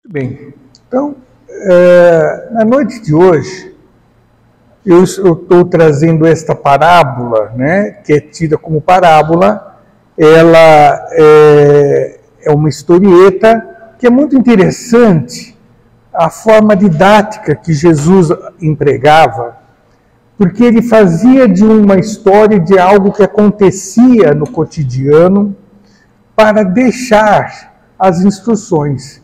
Bem, então, na noite de hoje, eu estou trazendo esta parábola, né, que é tida como parábola. Ela é uma historieta que é muito interessante, a forma didática que Jesus empregava, porque ele fazia de uma história de algo que acontecia no cotidiano para deixar as instruções.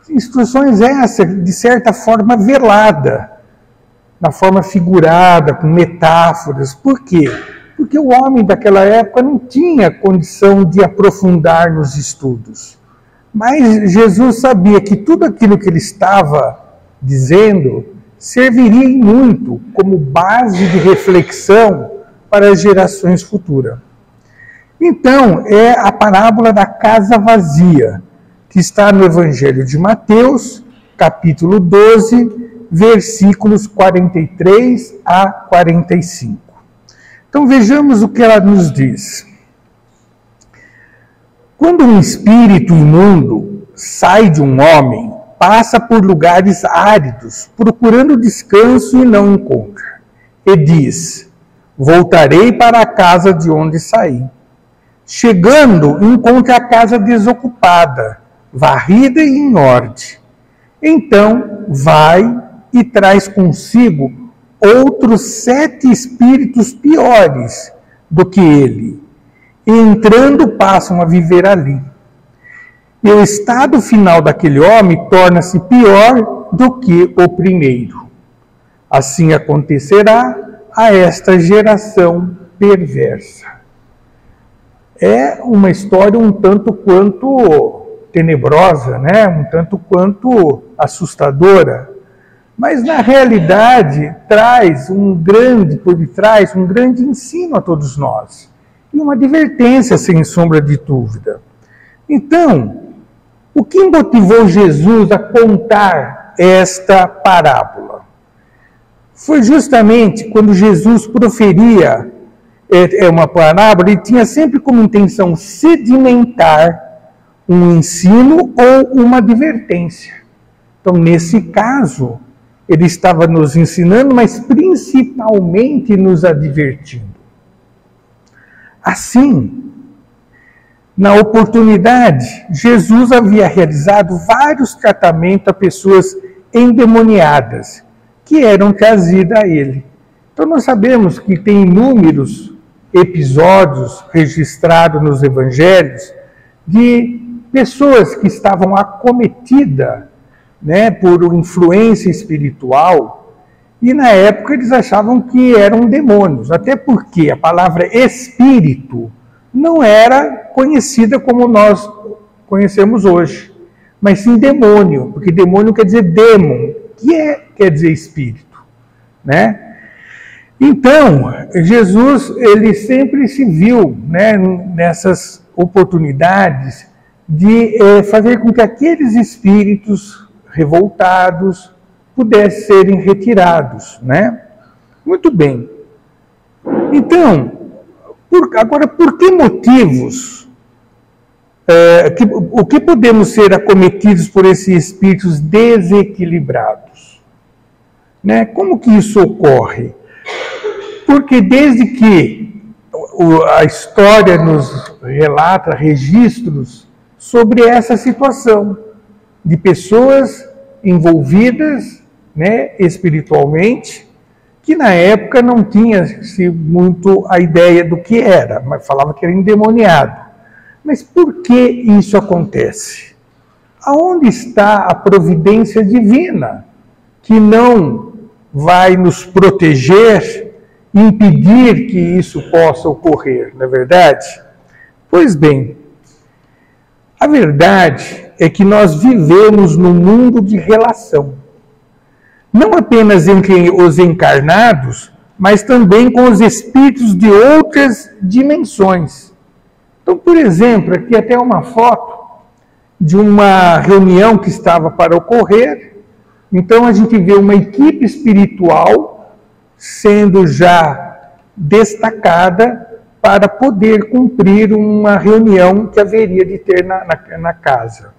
Instruções essas, de certa forma, velada, na forma figurada, com metáforas. Por quê? Porque o homem daquela época não tinha condição de aprofundar nos estudos. Mas Jesus sabia que tudo aquilo que ele estava dizendo serviria muito como base de reflexão para as gerações futuras. Então, é a parábola da casa vazia, que está no Evangelho de Mateus, capítulo 12, versículos 43 a 45. Então vejamos o que ela nos diz. Quando um espírito imundo sai de um homem, passa por lugares áridos, procurando descanso e não encontra. E diz: voltarei para a casa de onde saí. Chegando, encontra a casa desocupada, varrida e em ordem. Então vai e traz consigo outros 7 espíritos piores do que ele, e entrando passam a viver ali. E o estado final daquele homem torna-se pior do que o primeiro. Assim acontecerá a esta geração perversa. É uma história um tanto quanto tenebrosa, né? Um tanto quanto assustadora, mas na realidade traz por detrás um grande ensino a todos nós e uma advertência, sem sombra de dúvida. Então, o que motivou Jesus a contar esta parábola? Foi justamente quando Jesus proferia uma parábola, ele tinha sempre como intenção sedimentar um ensino ou uma advertência. Então, nesse caso, ele estava nos ensinando, mas principalmente nos advertindo. Assim, na oportunidade, Jesus havia realizado vários tratamentos a pessoas endemoniadas, que eram trazidas a ele. Então, nós sabemos que tem inúmeros episódios registrados nos evangelhos de pessoas que estavam acometidas, né, por influência espiritual, e na época eles achavam que eram demônios, até porque a palavra espírito não era conhecida como nós conhecemos hoje, mas sim demônio, porque demônio quer dizer demon, que quer dizer espírito, né? Então, Jesus, ele sempre se viu, né, nessas oportunidades de fazer com que aqueles espíritos revoltados pudessem serem retirados, né? Muito bem. Então, agora, por que motivos, o que podemos ser acometidos por esses espíritos desequilibrados? Né? Como que isso ocorre? Porque desde que a história nos relata registros sobre essa situação de pessoas envolvidas, né, espiritualmente, que na época não tinha-se muito a ideia do que era, mas falava que era endemoniado. Mas por que isso acontece? Aonde está a providência divina que não vai nos proteger, impedir que isso possa ocorrer, não é verdade? Pois bem, a verdade é que nós vivemos num mundo de relação. Não apenas entre os encarnados, mas também com os espíritos de outras dimensões. Então, por exemplo, aqui até uma foto de uma reunião que estava para ocorrer. Então, a gente vê uma equipe espiritual sendo já destacada para poder cumprir uma reunião que haveria de ter na casa.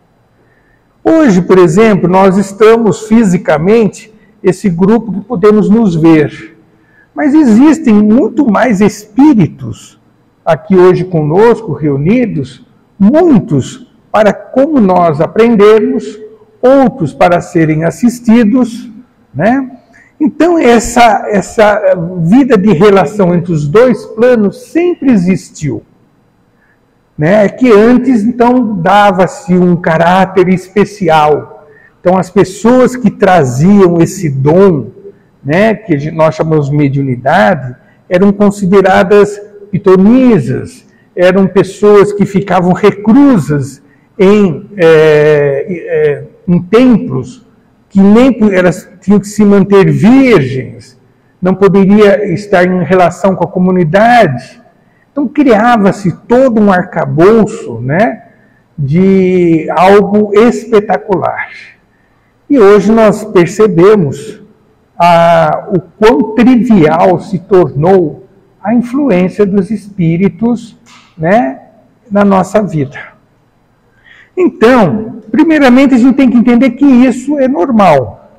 Hoje, por exemplo, nós estamos fisicamente, esse grupo que podemos nos ver. Mas existem muito mais espíritos aqui hoje conosco, reunidos, muitos para como nós aprendermos, outros para serem assistidos, né? Então essa vida de relação entre os dois planos sempre existiu. Né, que antes, então, dava-se um caráter especial. Então, as pessoas que traziam esse dom, né, que nós chamamos de mediunidade, eram consideradas pitonisas, eram pessoas que ficavam reclusas em templos, que nem elas tinham que se manter virgens, não poderia estar em relação com a comunidade. Então criava-se todo um arcabouço, né, de algo espetacular. E hoje nós percebemos o quão trivial se tornou a influência dos espíritos, né, na nossa vida. Então, primeiramente a gente tem que entender que isso é normal.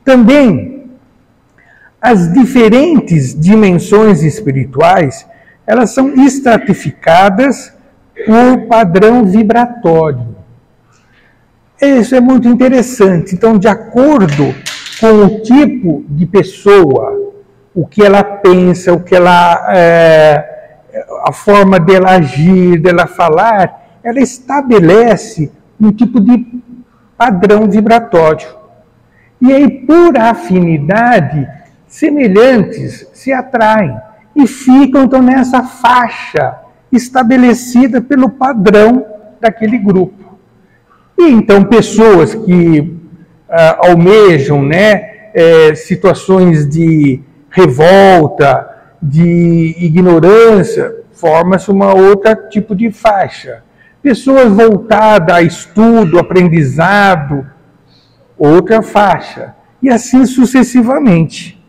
Também, as diferentes dimensões espirituais, elas são estratificadas por padrão vibratório. Isso é muito interessante. Então, de acordo com o tipo de pessoa, o que ela pensa, o que ela, a forma dela agir, dela falar, ela estabelece um tipo de padrão vibratório. E aí, por afinidade, semelhantes se atraem. E ficam, então, nessa faixa estabelecida pelo padrão daquele grupo. E, então, pessoas que almejam, né, situações de revolta, de ignorância, forma-se uma outra tipo de faixa. Pessoas voltadas a estudo, aprendizado, outra faixa. E assim sucessivamente.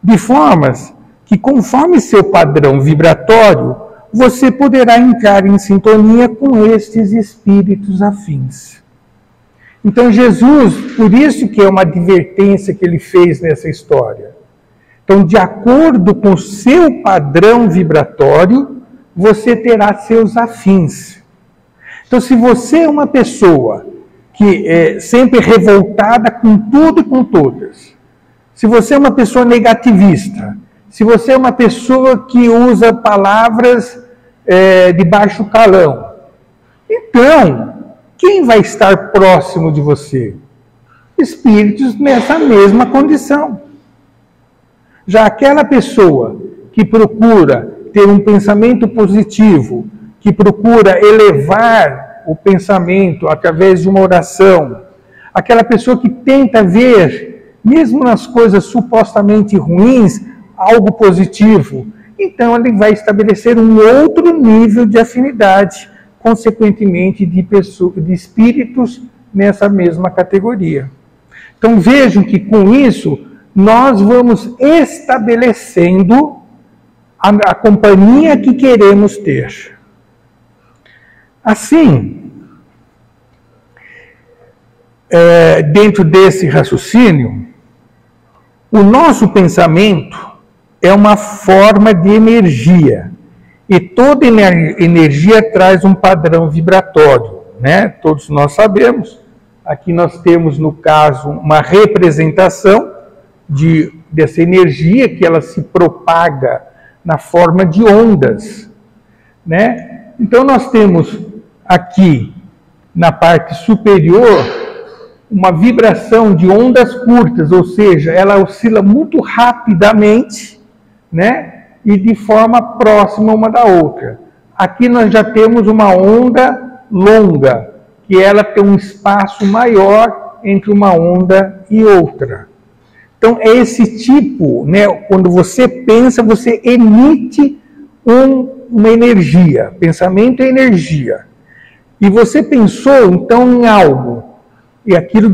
De formas que, conforme seu padrão vibratório, você poderá entrar em sintonia com estes espíritos afins. Então Jesus, por isso que é uma advertência que ele fez nessa história. Então, de acordo com seu padrão vibratório, você terá seus afins. Então, se você é uma pessoa que é sempre revoltada com tudo e com todas, se você é uma pessoa negativista, se você é uma pessoa que usa palavras de baixo calão, então, quem vai estar próximo de você? Espíritos nessa mesma condição. Já aquela pessoa que procura ter um pensamento positivo, que procura elevar o pensamento através de uma oração, aquela pessoa que tenta ver, mesmo nas coisas supostamente ruins, algo positivo, então ele vai estabelecer um outro nível de afinidade, consequentemente de espíritos nessa mesma categoria. Então vejam que com isso nós vamos estabelecendo a companhia que queremos ter. Assim, dentro desse raciocínio, o nosso pensamento é uma forma de energia. E toda energia traz um padrão vibratório, né? Todos nós sabemos. Aqui nós temos, no caso, uma representação dessa energia que ela se propaga na forma de ondas, né? Então nós temos aqui, na parte superior, uma vibração de ondas curtas, ou seja, ela oscila muito rapidamente, né? E de forma próxima uma da outra. Aqui nós já temos uma onda longa, que ela tem um espaço maior entre uma onda e outra. Então é esse tipo, né? Quando você pensa, você emite uma energia. Pensamento é energia. E você pensou então em algo. E aquilo,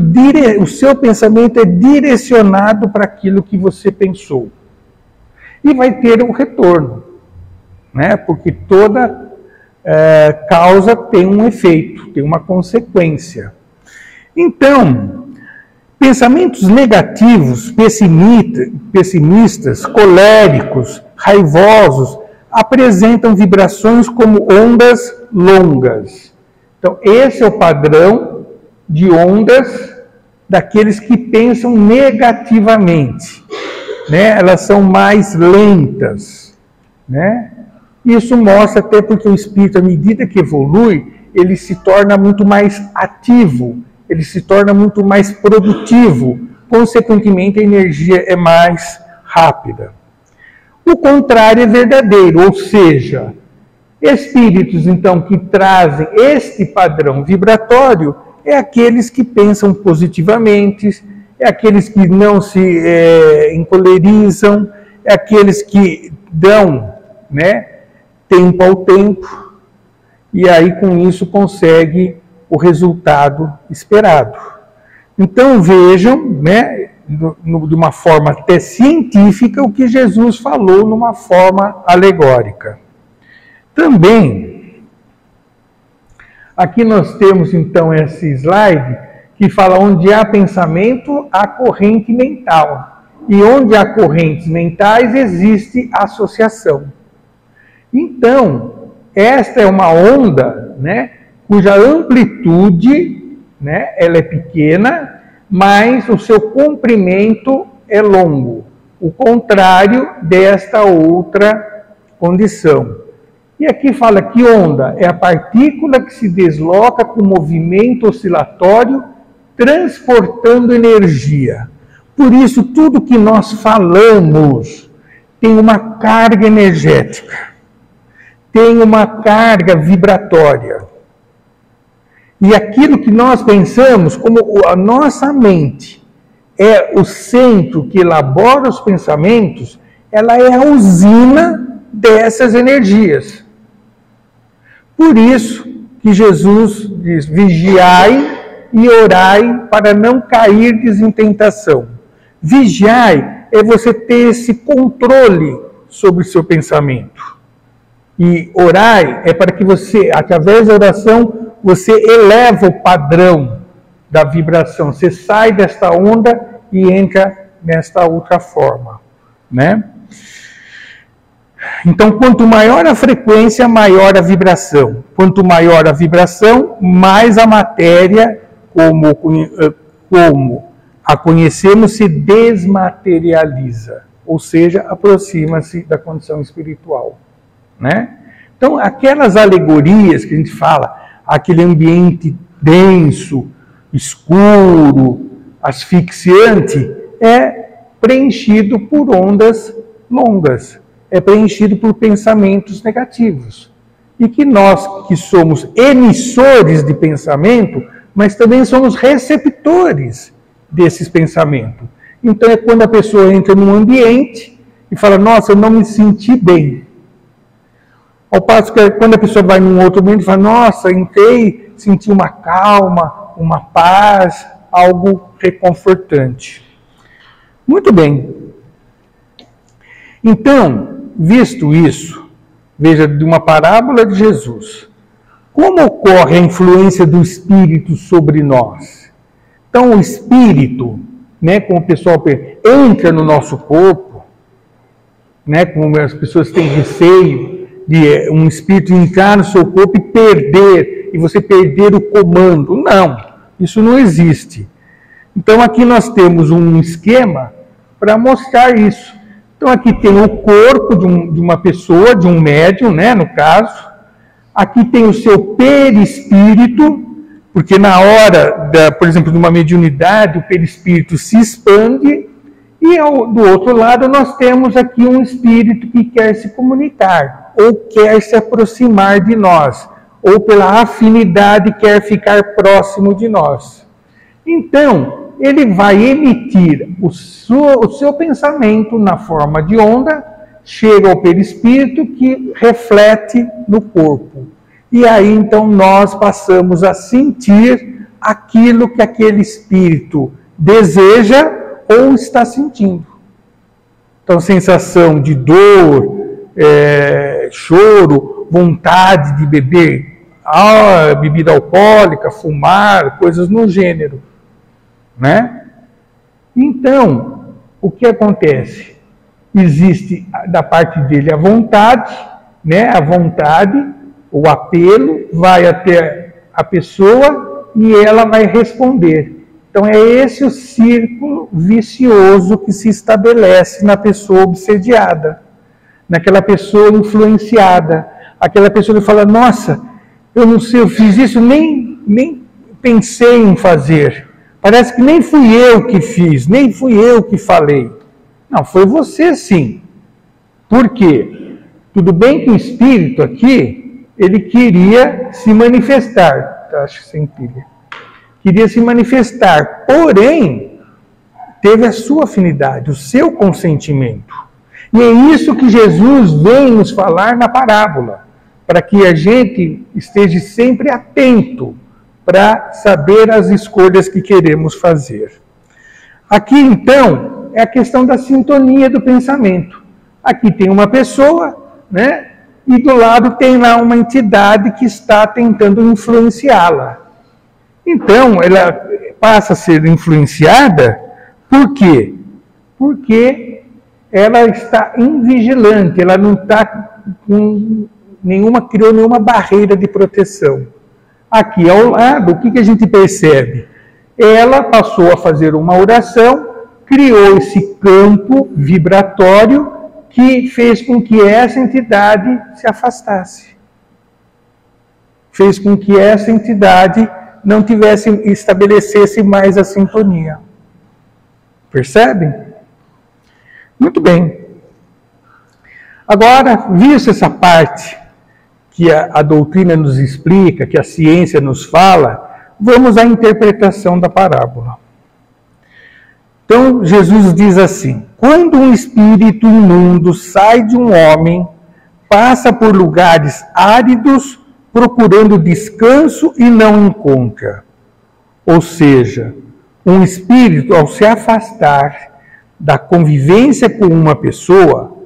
o seu pensamento é direcionado para aquilo que você pensou. E vai ter um retorno, né? Porque toda causa tem um efeito, tem uma consequência. Então, pensamentos negativos, pessimistas, coléricos, raivosos, apresentam vibrações como ondas longas. Então, esse é o padrão de ondas daqueles que pensam negativamente, né? Elas são mais lentas, né? Isso mostra até porque o espírito, à medida que evolui, ele se torna muito mais ativo, ele se torna muito mais produtivo, consequentemente a energia é mais rápida. O contrário é verdadeiro, ou seja, espíritos então que trazem este padrão vibratório é aqueles que pensam positivamente, é aqueles que não se encolerizam, é aqueles que dão, né, tempo ao tempo, e aí com isso consegue o resultado esperado. Então vejam, né, de uma forma até científica, o que Jesus falou numa forma alegórica. Também, aqui nós temos então esse slide que fala onde há pensamento, há corrente mental. E onde há correntes mentais, existe associação. Então, esta é uma onda, né, cuja amplitude, né, ela é pequena, mas o seu comprimento é longo. O contrário desta outra condição. E aqui fala que onda é a partícula que se desloca com movimento oscilatório, transportando energia. Por isso, tudo que nós falamos tem uma carga energética, tem uma carga vibratória. E aquilo que nós pensamos, como a nossa mente é o centro que elabora os pensamentos, ela é a usina dessas energias. Por isso que Jesus diz, vigiai e orai para não cairdes em tentação. Vigiai é você ter esse controle sobre o seu pensamento. E orai é para que você, através da oração, você eleva o padrão da vibração. Você sai desta onda e entra nesta outra forma, né? Então, quanto maior a frequência, maior a vibração. Quanto maior a vibração, mais a matéria, como a conhecemos, se desmaterializa. Ou seja, aproxima-se da condição espiritual, né? Então, aquelas alegorias que a gente fala, aquele ambiente denso, escuro, asfixiante, é preenchido por ondas longas, é preenchido por pensamentos negativos. E que nós, que somos emissores de pensamento, mas também somos receptores desses pensamentos. Então é quando a pessoa entra num ambiente e fala, nossa, eu não me senti bem. Ao passo que quando a pessoa vai num outro ambiente e fala, nossa, entrei, senti uma calma, uma paz, algo reconfortante. Muito bem. Então, visto isso, veja, de uma parábola de Jesus, como ocorre a influência do Espírito sobre nós? Então, o Espírito, né, como o pessoal entra no nosso corpo, né, como as pessoas têm receio de um espírito entrar no seu corpo e perder, e você perder o comando. Não, isso não existe. Então aqui nós temos um esquema para mostrar isso. Então aqui tem o corpo de uma pessoa, de um médium, né, no caso. Aqui tem o seu perispírito, porque na hora, por exemplo, de uma mediunidade, o perispírito se expande, e do outro lado nós temos aqui um espírito que quer se comunicar, ou quer se aproximar de nós, ou pela afinidade quer ficar próximo de nós. Então, ele vai emitir o seu pensamento na forma de onda, chega ao perispírito que reflete no corpo. E aí então nós passamos a sentir aquilo que aquele espírito deseja ou está sentindo. Então, sensação de dor, choro, vontade de beber bebida alcoólica, fumar, coisas no gênero. né? Então, o que acontece? Existe da parte dele a vontade, né? A vontade, o apelo vai até a pessoa e ela vai responder. Então é esse o círculo vicioso que se estabelece na pessoa obsediada, naquela pessoa influenciada, aquela pessoa que fala, nossa, eu não sei, eu fiz isso, nem pensei em fazer. Parece que nem fui eu que fiz, nem fui eu que falei. Não, foi você sim. Por quê? Tudo bem que o espírito aqui, ele queria se manifestar. Acho sem pilha. Queria se manifestar, porém, teve a sua afinidade, o seu consentimento. E é isso que Jesus vem nos falar na parábola, para que a gente esteja sempre atento para saber as escolhas que queremos fazer. Aqui, então, é a questão da sintonia do pensamento. Aqui tem uma pessoa, né? E do lado tem lá uma entidade que está tentando influenciá-la. Então, ela passa a ser influenciada, por quê? Porque ela está invigilante, ela não está criou nenhuma barreira de proteção. Aqui ao lado, o que a gente percebe? Ela passou a fazer uma oração, criou esse campo vibratório que fez com que essa entidade se afastasse. Fez com que essa entidade não estabelecesse mais a sintonia. Percebem? Muito bem. Agora, visto essa parte que a doutrina nos explica, que a ciência nos fala, vamos à interpretação da parábola. Então, Jesus diz assim, quando um espírito imundo sai de um homem, passa por lugares áridos, procurando descanso e não encontra. Ou seja, um espírito, ao se afastar da convivência com uma pessoa,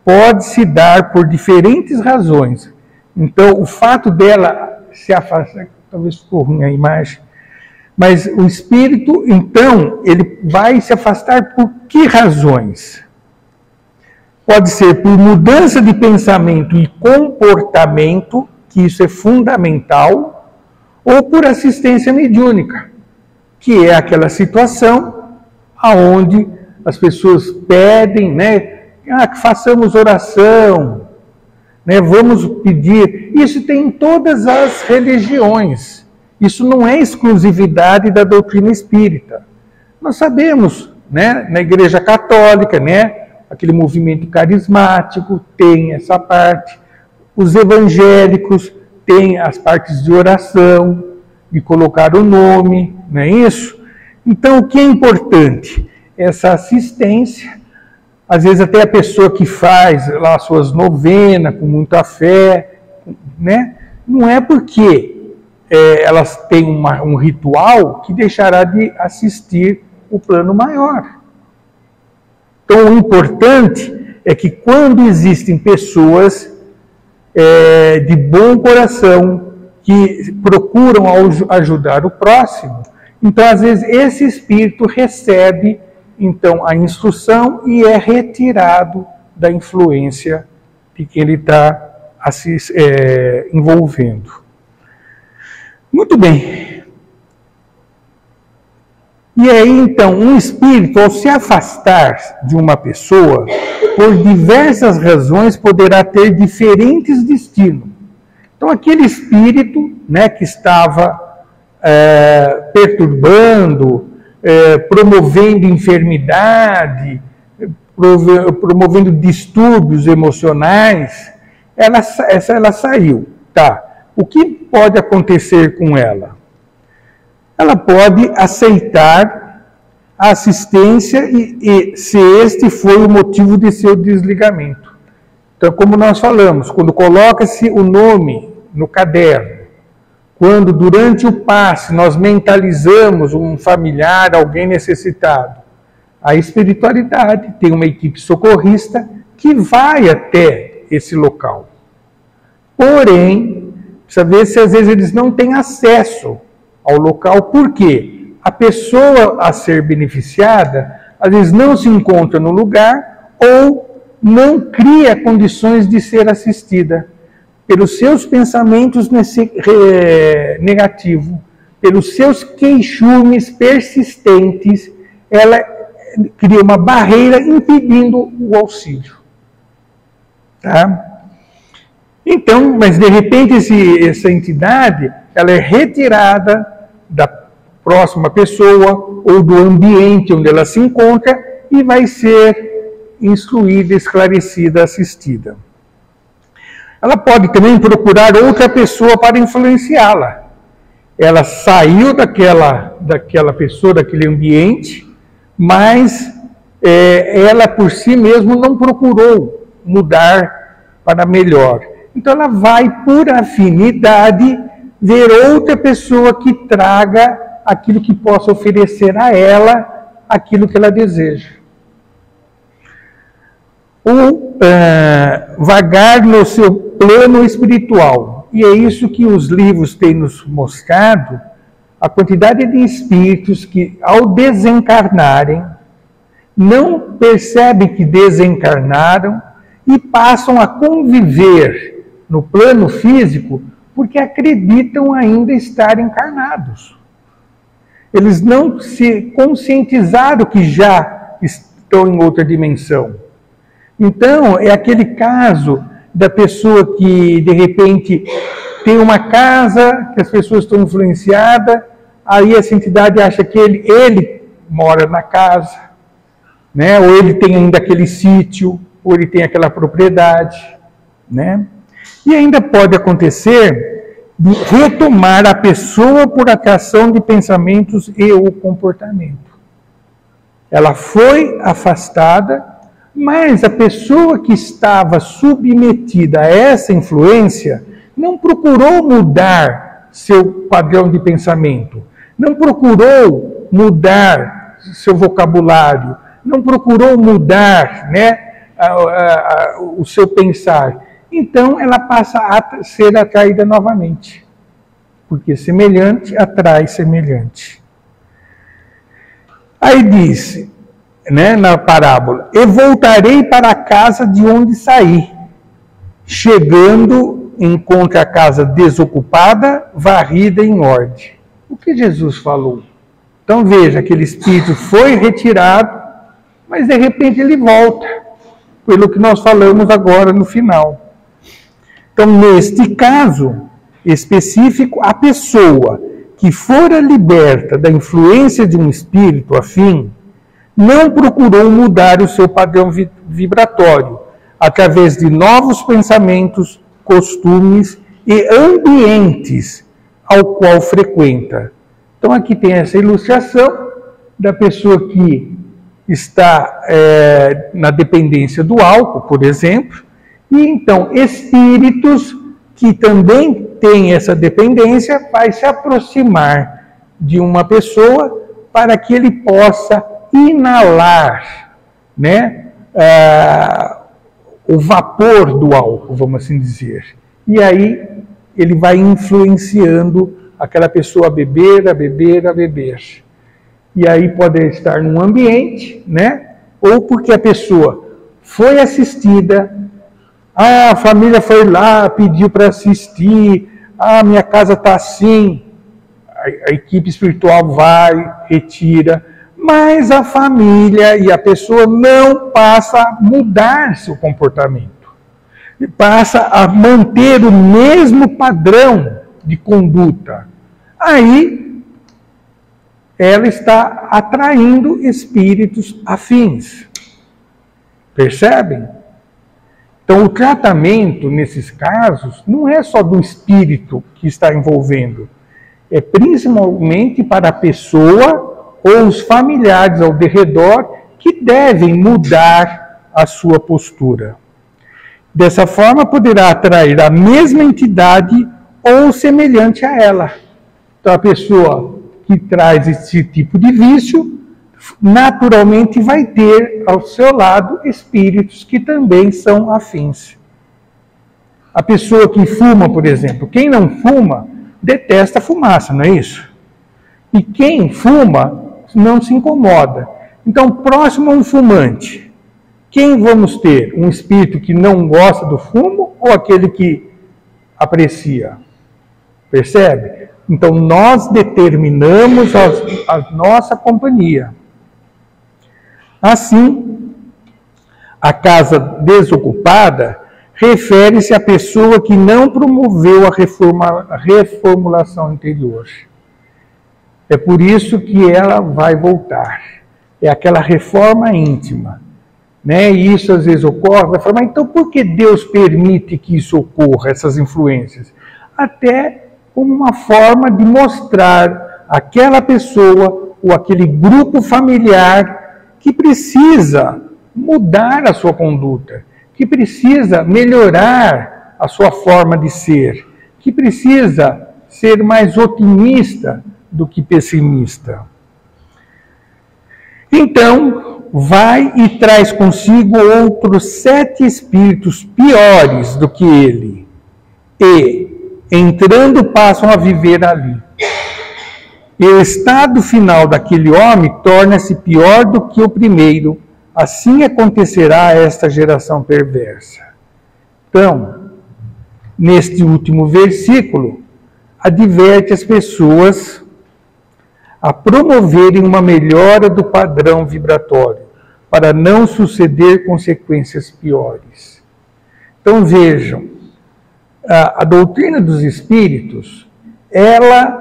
pode se dar por diferentes razões. Então, o fato dela se afastar, talvez ficou ruim a imagem, mas o espírito, então, ele vai se afastar por que razões? Pode ser por mudança de pensamento e comportamento, que isso é fundamental, ou por assistência mediúnica, que é aquela situação onde as pessoas pedem, né, que façamos oração, né, vamos pedir. Isso tem em todas as religiões. Isso não é exclusividade da doutrina espírita. Nós sabemos, né, na Igreja Católica, né, aquele movimento carismático tem essa parte. Os evangélicos têm as partes de oração, de colocar o nome, não é isso? Então, o que é importante? Essa assistência, às vezes até a pessoa que faz lá suas novenas com muita fé, né? Não é porque elas têm um ritual que deixará de assistir o plano maior. Então, o importante é que quando existem pessoas de bom coração, que procuram ajudar o próximo, então, às vezes, esse espírito recebe, então, a instrução e é retirado da influência de que ele está envolvendo. Muito bem. E aí, então, um espírito, ao se afastar de uma pessoa, por diversas razões, poderá ter diferentes destinos. Então, aquele espírito, né, que estava perturbando, promovendo enfermidade, promovendo distúrbios emocionais, ela saiu. Tá. O que pode acontecer com ela? Ela pode aceitar a assistência e se este foi o motivo de seu desligamento. Então, como nós falamos, quando coloca-se o nome no caderno, quando durante o passe nós mentalizamos um familiar, alguém necessitado, a espiritualidade tem uma equipe socorrista que vai até esse local. Porém, precisa ver se às vezes eles não têm acesso ao local. Por quê? a pessoa a ser beneficiada, às vezes não se encontra no lugar ou não cria condições de ser assistida pelos seus pensamentos negativos, pelos seus queixumes persistentes, ela cria uma barreira impedindo o auxílio. Tá? Então, mas de repente essa entidade, ela é retirada da próxima pessoa ou do ambiente onde ela se encontra e vai ser instruída, esclarecida, assistida. Ela pode também procurar outra pessoa para influenciá-la. Ela saiu daquela pessoa, daquele ambiente, mas ela por si mesma não procurou mudar para melhor. Então ela vai, por afinidade, ver outra pessoa que traga aquilo que possa oferecer a ela, aquilo que ela deseja. Ou vagar no seu plano espiritual. E é isso que os livros têm nos mostrado, a quantidade de espíritos que, ao desencarnarem, não percebem que desencarnaram e passam a conviver no plano físico porque acreditam ainda estar encarnados. Eles não se conscientizaram que já estão em outra dimensão. Então, é aquele caso da pessoa que, de repente, tem uma casa, que as pessoas estão influenciadas, aí essa entidade acha que ele mora na casa, né? Ou ele tem ainda aquele sítio, ou ele tem aquela propriedade, né? E ainda pode acontecer de retomar a pessoa por atração de pensamentos e ou comportamento. Ela foi afastada, mas a pessoa que estava submetida a essa influência não procurou mudar seu padrão de pensamento, não procurou mudar seu vocabulário, não procurou mudar, né, o seu pensar. Então ela passa a ser atraída novamente, porque semelhante atrai semelhante. Aí diz, né, na parábola, e voltarei para a casa de onde saí. Chegando, encontra a casa desocupada, varrida em ordem. O que Jesus falou? Então veja, aquele espírito foi retirado, mas de repente ele volta, pelo que nós falamos agora no final. Então, neste caso específico, a pessoa que fora liberta da influência de um espírito afim, não procurou mudar o seu padrão vibratório através de novos pensamentos, costumes e ambientes ao qual frequenta. Então aqui tem essa ilustração da pessoa que está na dependência do álcool, por exemplo, e então espíritos que também têm essa dependência vai se aproximar de uma pessoa para que ele possa inalar, né, o vapor do álcool, vamos assim dizer. E aí ele vai influenciando aquela pessoa a beber, a beber, a beber. E aí pode estar num ambiente, né, ou porque a pessoa foi assistida, a família foi lá, pediu para assistir, minha casa está assim, a equipe espiritual vai, retira, mas a família e a pessoa não passa a mudar seu comportamento. E passa a manter o mesmo padrão de conduta. Aí, ela está atraindo espíritos afins. Percebem? Então, o tratamento, nesses casos, não é só do espírito que está envolvendo. É principalmente para a pessoa ou os familiares ao derredor que devem mudar a sua postura. Dessa forma, poderá atrair a mesma entidade ou semelhante a ela. Então, a pessoa que traz esse tipo de vício, naturalmente vai ter ao seu lado espíritos que também são afins. A pessoa que fuma, por exemplo, quem não fuma, detesta a fumaça, não é isso? E quem fuma não se incomoda. Então, próximo a um fumante, quem vamos ter? Um espírito que não gosta do fumo ou aquele que aprecia? Percebe? Então, nós determinamos a nossa companhia. Assim, a casa desocupada refere-se à pessoa que não promoveu a reformulação interior. É por isso que ela vai voltar. É aquela reforma íntima. Né? E isso às vezes ocorre, vai falar, mas então por que Deus permite que isso ocorra, essas influências? Até como uma forma de mostrar aquela pessoa ou aquele grupo familiar que precisa mudar a sua conduta, que precisa melhorar a sua forma de ser, que precisa ser mais otimista do que pessimista. Então, vai e traz consigo outros 7 espíritos piores do que ele, e, entrando, passam a viver ali. E o estado final daquele homem torna-se pior do que o primeiro. Assim acontecerá a esta geração perversa. Então, neste último versículo, adverte as pessoas a promoverem uma melhora do padrão vibratório, para não suceder consequências piores. Então vejam, a doutrina dos espíritos, ela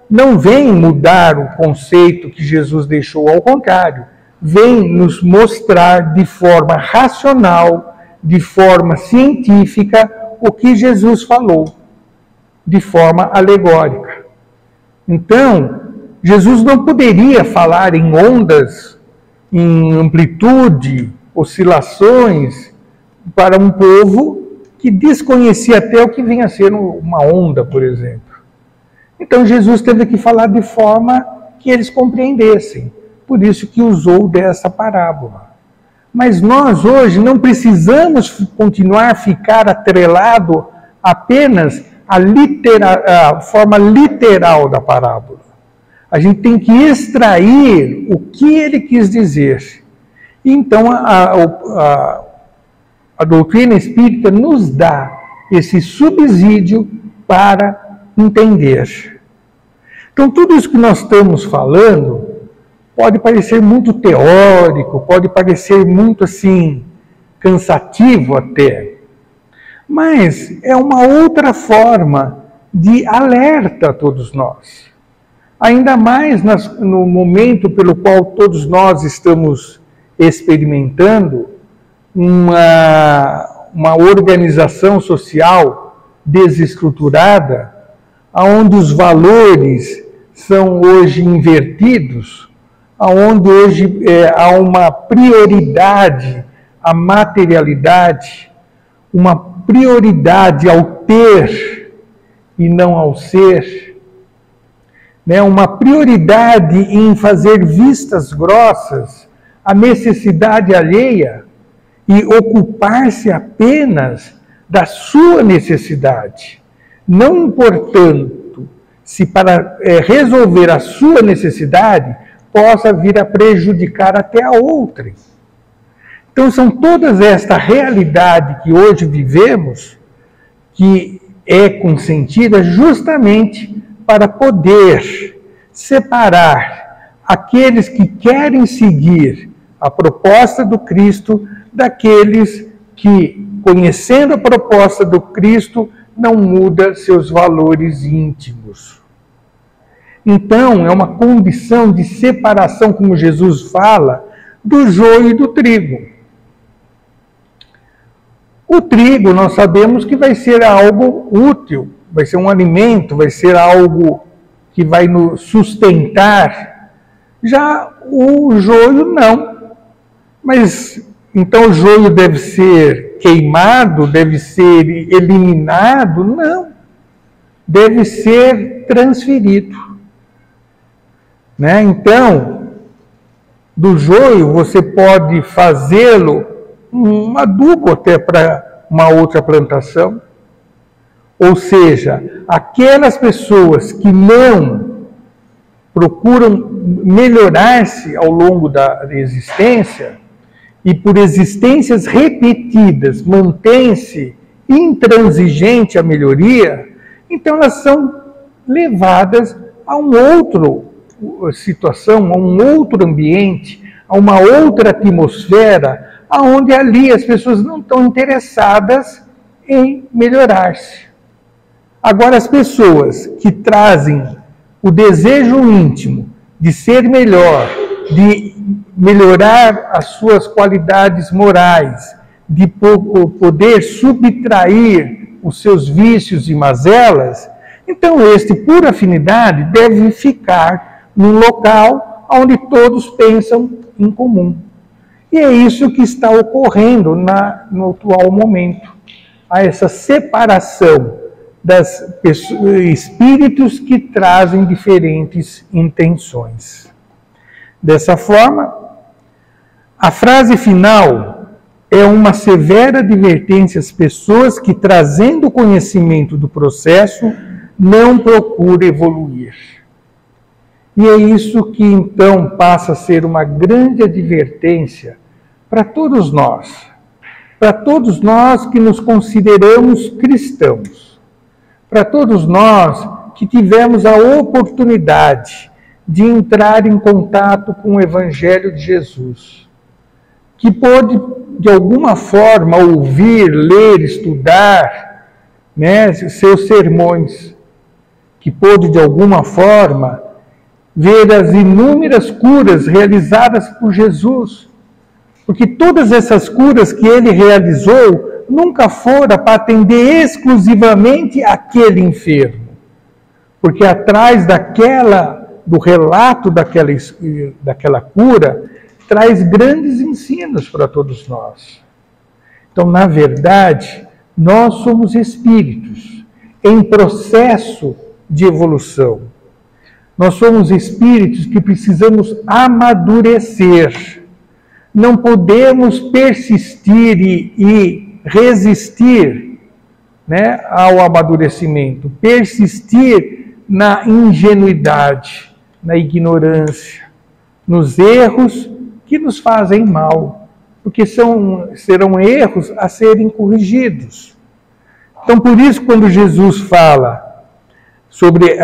não vem mudar o conceito que Jesus deixou, ao contrário, vem nos mostrar de forma racional, de forma científica, o que Jesus falou, de forma alegórica. Então, Jesus não poderia falar em ondas, em amplitude, oscilações, para um povo que desconhecia até o que vinha a ser uma onda, por exemplo. Então Jesus teve que falar de forma que eles compreendessem. Por isso que usou dessa parábola. Mas nós hoje não precisamos continuar a ficar atrelado apenas à forma literal da parábola. A gente tem que extrair o que ele quis dizer. Então, a doutrina espírita nos dá esse subsídio para entender. Então, tudo isso que nós estamos falando pode parecer muito teórico, pode parecer muito assim, cansativo até. Mas é uma outra forma de alerta a todos nós. Ainda mais no momento pelo qual todos nós estamos experimentando uma organização social desestruturada, onde os valores são hoje invertidos, onde hoje há uma prioridade à materialidade, uma prioridade ao ter e não ao ser, né? Uma prioridade em fazer vistas grossas à necessidade alheia e ocupar-se apenas da sua necessidade, não importando se para resolver a sua necessidade possa vir a prejudicar até a outra. Então são todas esta realidade que hoje vivemos que é consentida justamente para poder separar aqueles que querem seguir a proposta do Cristo daqueles que, conhecendo a proposta do Cristo, não muda seus valores íntimos. Então, é uma condição de separação, como Jesus fala, do joio e do trigo. O trigo, nós sabemos que vai ser algo útil, vai ser um alimento, vai ser algo que vai nos sustentar. Já o joio, não. Mas, então, o joio deve ser queimado, deve ser eliminado? Não. Deve ser transferido. Né? Então, do joio você pode fazê-lo um adubo até para uma outra plantação. Ou seja, aquelas pessoas que não procuram melhorar-se ao longo da existência e por existências repetidas mantém-se intransigente a melhoria, então elas são levadas a uma outra situação, a um outro ambiente, a uma outra atmosfera, onde ali as pessoas não estão interessadas em melhorar-se. Agora, as pessoas que trazem o desejo íntimo de ser melhor, de melhorar as suas qualidades morais, de poder subtrair os seus vícios e mazelas, então este, por afinidade, deve ficar num local onde todos pensam em comum. E é isso que está ocorrendo no atual momento. Há essa separação das espíritos que trazem diferentes intenções. Dessa forma, a frase final é uma severa advertência às pessoas que, trazendo conhecimento do processo, não procuram evoluir. E é isso que, então, passa a ser uma grande advertência para todos nós que nos consideramos cristãos, para todos nós que tivemos a oportunidade de entrar em contato com o Evangelho de Jesus, que pôde, de alguma forma, ouvir, ler, estudar, seus sermões, que pôde, de alguma forma, ver as inúmeras curas realizadas por Jesus, porque todas essas curas que ele realizou nunca foram para atender exclusivamente aquele enfermo, porque atrás do relato daquela cura, traz grandes ensinos para todos nós. Então, na verdade, nós somos espíritos em processo de evolução. Nós somos espíritos que precisamos amadurecer. Não podemos persistir e resistir, ao amadurecimento, persistir na ingenuidade, na ignorância, nos erros que nos fazem mal, porque serão erros a serem corrigidos. Então, por isso, quando Jesus fala sobre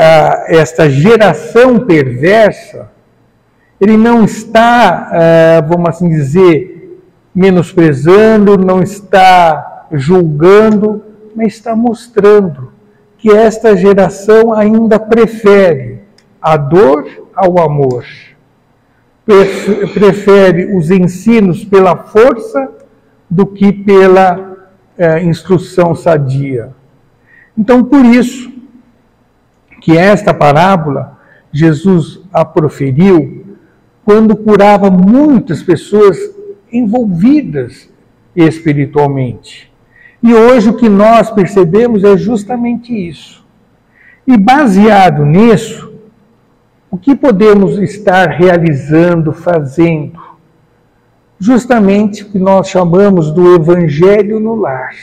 esta geração perversa, ele não está, vamos assim dizer, menosprezando, não está julgando, mas está mostrando que esta geração ainda prefere a dor ao amor. Prefere os ensinos pela força do que pela instrução sadia. Então, por isso que esta parábola, Jesus a proferiu quando curava muitas pessoas envolvidas espiritualmente. E hoje o que nós percebemos é justamente isso. E baseado nisso, o que podemos estar realizando, fazendo? Justamente o que nós chamamos do Evangelho no lar.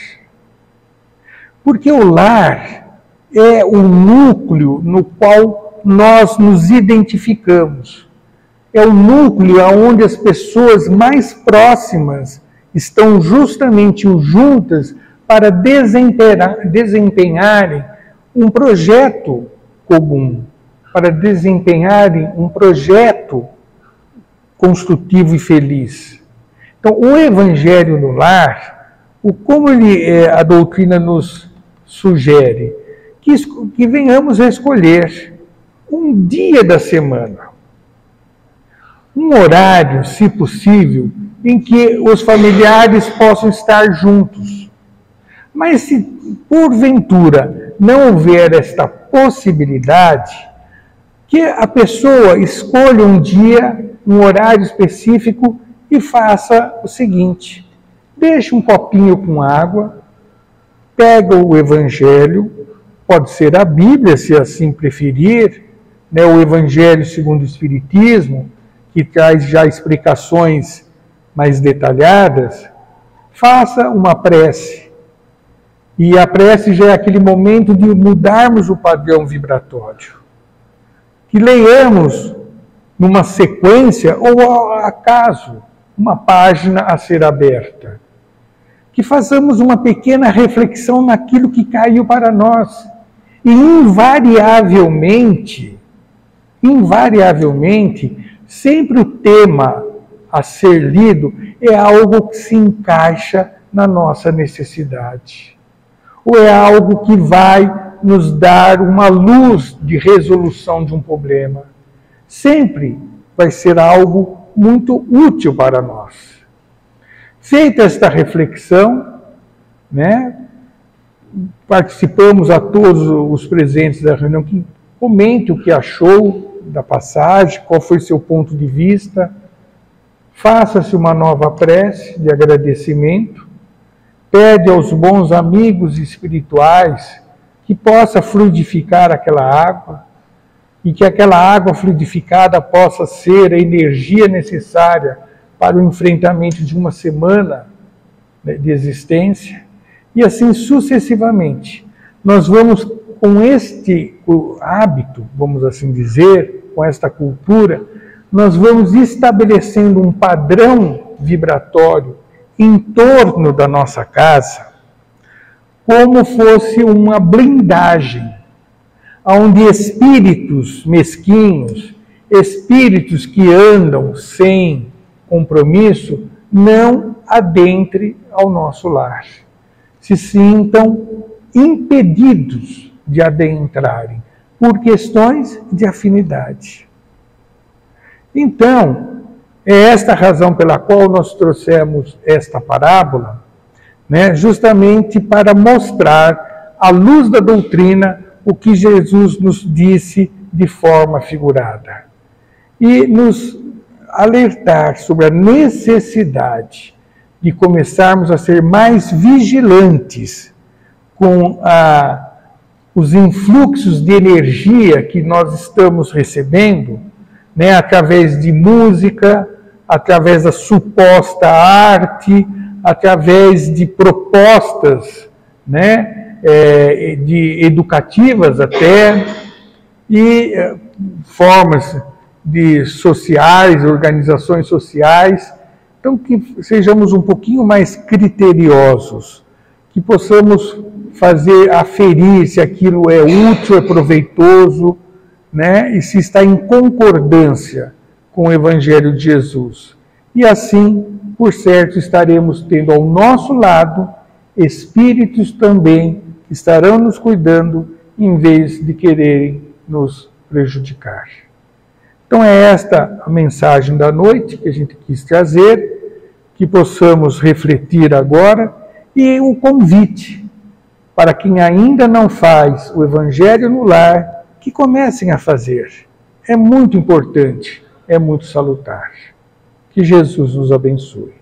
Porque o lar é o núcleo no qual nós nos identificamos. É o núcleo onde as pessoas mais próximas estão justamente juntas para desempenharem um projeto comum, para desempenharem um projeto construtivo e feliz. Então, o Evangelho no lar, como a doutrina nos sugere, que venhamos a escolher um dia da semana, um horário, se possível, em que os familiares possam estar juntos. Mas se porventura não houver esta possibilidade, que a pessoa escolha um dia, um horário específico e faça o seguinte: deixe um copinho com água, pega o Evangelho, pode ser a Bíblia, se assim preferir, o Evangelho segundo o Espiritismo, que traz já explicações mais detalhadas, faça uma prece. E a prece já é aquele momento de mudarmos o padrão vibratório. que leiamos numa sequência ou ao acaso uma página a ser aberta. Que façamos uma pequena reflexão naquilo que caiu para nós. E invariavelmente, sempre o tema a ser lido é algo que se encaixa na nossa necessidade. Ou é algo que vai nos dar uma luz de resolução de um problema. Sempre vai ser algo muito útil para nós. Feita esta reflexão, né, participamos a todos os presentes da reunião que comente o que achou da passagem, qual foi seu ponto de vista, faça-se uma nova prece de agradecimento, pede aos bons amigos espirituais que possa fluidificar aquela água e que aquela água fluidificada possa ser a energia necessária para o enfrentamento de uma semana de existência, e assim sucessivamente. Nós vamos, com este hábito, vamos assim dizer, com esta cultura, nós vamos estabelecendo um padrão vibratório em torno da nossa casa, como fosse uma blindagem, onde espíritos mesquinhos, espíritos que andam sem compromisso, não adentre ao nosso lar. Se sintam impedidos de adentrarem por questões de afinidade. Então, é esta a razão pela qual nós trouxemos esta parábola, né, justamente para mostrar, à luz da doutrina, o que Jesus nos disse de forma figurada. E nos alertar sobre a necessidade de começarmos a ser mais vigilantes com os influxos de energia que nós estamos recebendo, né, através de música, através da suposta arte, através de propostas, né, de educativas até, e formas de sociais, organizações sociais. Então, que sejamos um pouquinho mais criteriosos, que possamos aferir se aquilo é útil, é proveitoso, né, e se está em concordância com o Evangelho de Jesus. E assim, por certo, estaremos tendo ao nosso lado espíritos também que estarão nos cuidando em vez de quererem nos prejudicar. Então é esta a mensagem da noite que a gente quis trazer, que possamos refletir agora, e um convite para quem ainda não faz o Evangelho no lar, que comecem a fazer. É muito importante, é muito salutar. Que Jesus nos abençoe.